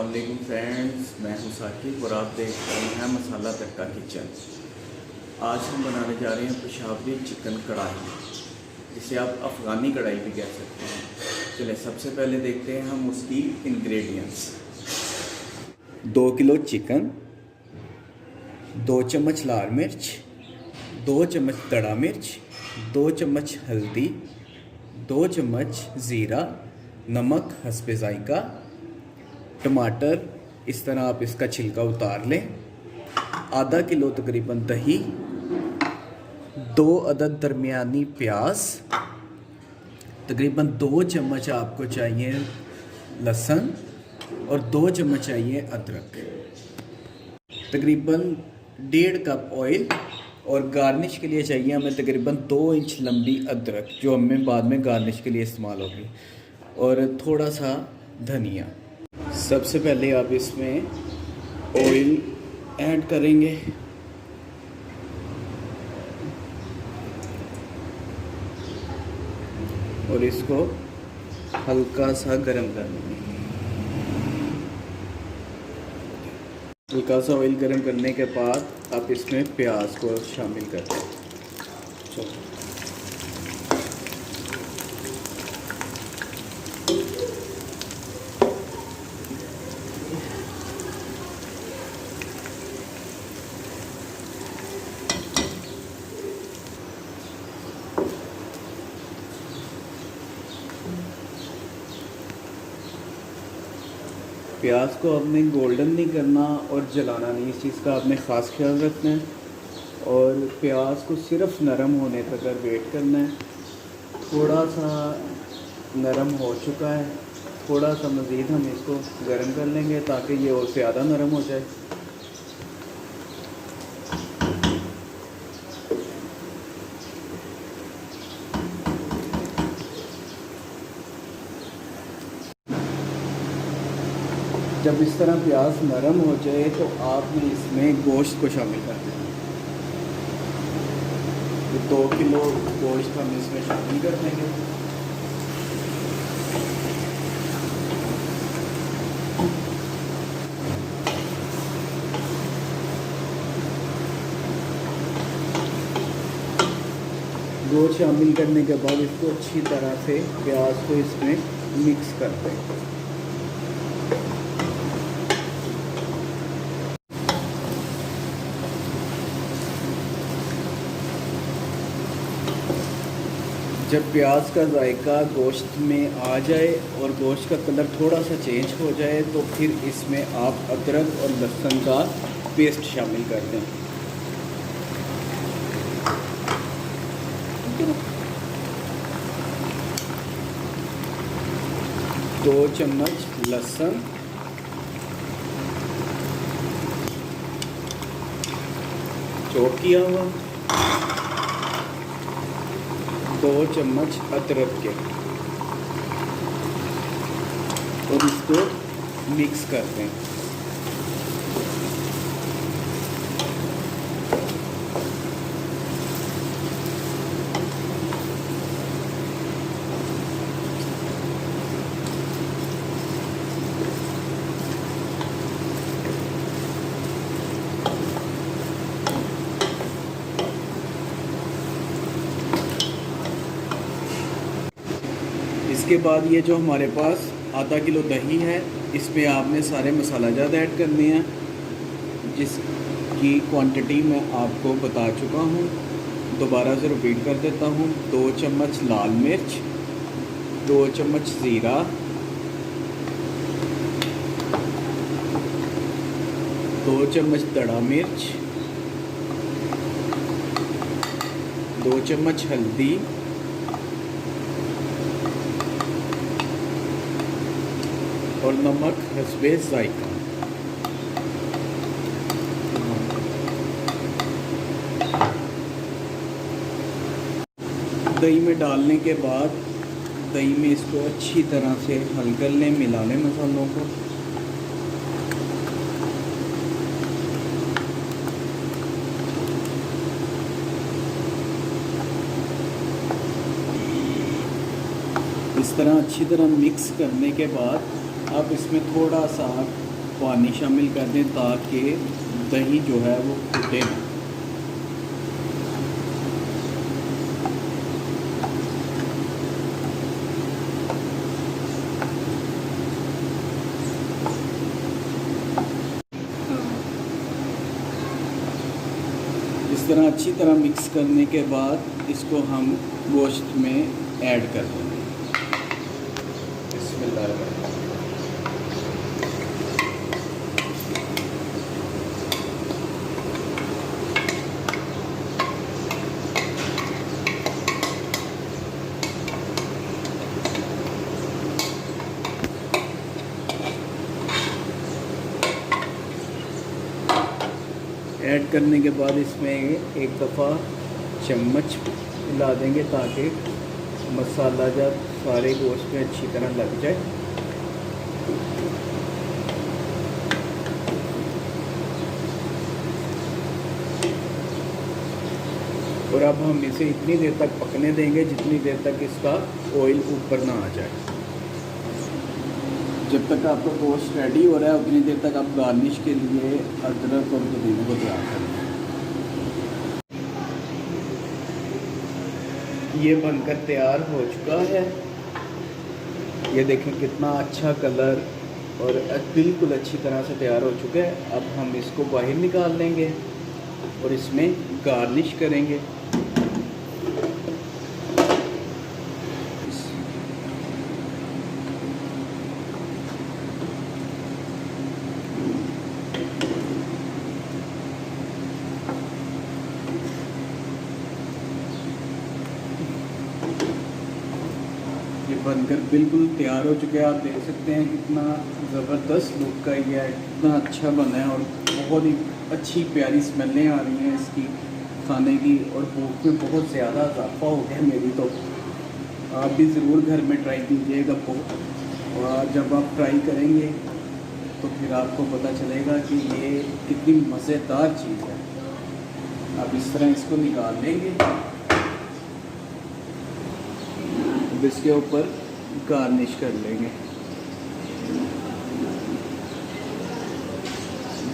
अस्सलामुअलैकुम फ्रेंड्स, मैं हूं साकिब और आप देख रहे हैं मसाला तड़का किचन। आज हम बनाने जा रहे हैं पेशावरी चिकन कढ़ाई, जिसे आप अफ़गानी कढ़ाई भी कह सकते हैं। चलिए सबसे पहले देखते हैं हम उसकी इंग्रेडिएंट्स। 2 किलो चिकन, 2 चम्मच लाल मिर्च, 2 चम्मच दड़ा मिर्च, 2 चम्मच हल्दी, 2 चम्मच ज़ीरा, नमक हस्बे ज़ायका, टमाटर इस तरह आप इसका छिलका उतार लें, आधा किलो तकरीबन दही, 2 अदद दरमियानी प्याज, तकरीबन 2 चम्मच आपको चाहिए लहसुन और 2 चम्मच चाहिए अदरक, तकरीबन 1.5 कप ऑयल और गार्निश के लिए चाहिए हमें तकरीबन 2 इंच लंबी अदरक, जो हमें बाद में गार्निश के लिए इस्तेमाल होगी, और थोड़ा सा धनिया। सबसे पहले आप इसमें ऑयल ऐड करेंगे और इसको हल्का सा गर्म कर लेंगे। हल्का सा ऑयल गर्म करने के बाद आप इसमें प्याज को शामिल कर दें। प्याज को आपने गोल्डन नहीं करना और जलाना नहीं, इस चीज़ का आपने ख़ास ख्याल रखना है। और प्याज को सिर्फ नरम होने तक वेट करना है। थोड़ा सा नरम हो चुका है, थोड़ा सा मज़ीद हम इसको गर्म कर लेंगे ताकि ये और ज़्यादा नरम हो जाए। जब इस तरह प्याज नरम हो जाए तो आपने इसमें गोश्त को शामिल कर देना। तो 2 किलो गोश्त हम इसमें शामिल कर देंगे। गोश्त शामिल करने के बाद इसको अच्छी तरह से प्याज को इसमें मिक्स कर दें। जब प्याज का जायका गोश्त में आ जाए और गोश्त का कलर थोड़ा सा चेंज हो जाए तो फिर इसमें आप अदरक और लहसुन का पेस्ट शामिल कर दें। दो चम्मच लहसुन, चॉप किया हुआ, 2 चम्मच अदरक के, और इसको मिक्स कर दें। इसके बाद ये जो हमारे पास आधा किलो दही है, इसमें आपने सारे मसाला जात ऐड करने हैं, जिसकी क्वांटिटी मैं आपको बता चुका हूँ। दोबारा से रिपीट कर देता हूँ। 2 चम्मच लाल मिर्च, 2 चम्मच ज़ीरा, 2 चम्मच दड़ा मिर्च, 2 चम्मच हल्दी, और नमक हस्बे ज़ायका। दही में डालने के बाद दही में इसको अच्छी तरह से हल कर लें, मिला लें मसालों को। इस तरह अच्छी तरह मिक्स करने के बाद आप इसमें थोड़ा सा पानी शामिल कर दें ताकि दही जो है वो फूटे ना। इस तरह अच्छी तरह मिक्स करने के बाद इसको हम गोश्त में ऐड कर देंगे। ऐड करने के बाद इसमें एक दफ़ा चम्मच हिला देंगे ताकि मसाला जब सारे गोश्त में अच्छी तरह लग जाए। और अब हम इसे इतनी देर तक पकने देंगे जितनी देर तक इसका ऑयल ऊपर ना आ जाए। जब तक आपका गोश्त रेडी हो रहा है उतनी देर तक आप गार्निश के लिए अदरक और पुदीने को तैयार करें। ये बनकर तैयार हो चुका है। ये देखें कितना अच्छा कलर और बिल्कुल अच्छी तरह से तैयार हो चुका है। अब हम इसको बाहर निकाल लेंगे और इसमें गार्निश करेंगे। ये बनकर बिल्कुल तैयार हो चुके हैं। आप देख सकते हैं कितना ज़बरदस्त लुक का ये है, कितना अच्छा बना है और बहुत ही अच्छी प्यारी स्मेलें आ रही हैं इसकी खाने की और भूख में बहुत ज़्यादा इजाफा हो गया मेरी। तो आप भी ज़रूर घर में ट्राई कीजिएगा और जब आप ट्राई करेंगे तो फिर आपको पता चलेगा कि ये कितनी मज़ेदार चीज़ है। आप इस तरह इसको निकाल लेंगे, इसके ऊपर गार्निश कर लेंगे।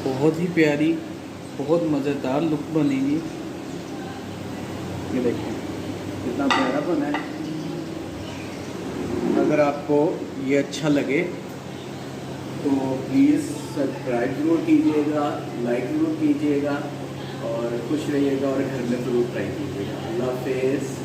बहुत ही प्यारी, बहुत मज़ेदार लुक बनेगी। ये देखें कितना प्यारा बना है। अगर आपको ये अच्छा लगे तो प्लीज़ सब्सक्राइब ज़रूर कीजिएगा, लाइक ज़रूर कीजिएगा और खुश रहिएगा और घर में ज़रूर ट्राई कीजिएगा। अल्लाह हाफ़िज़।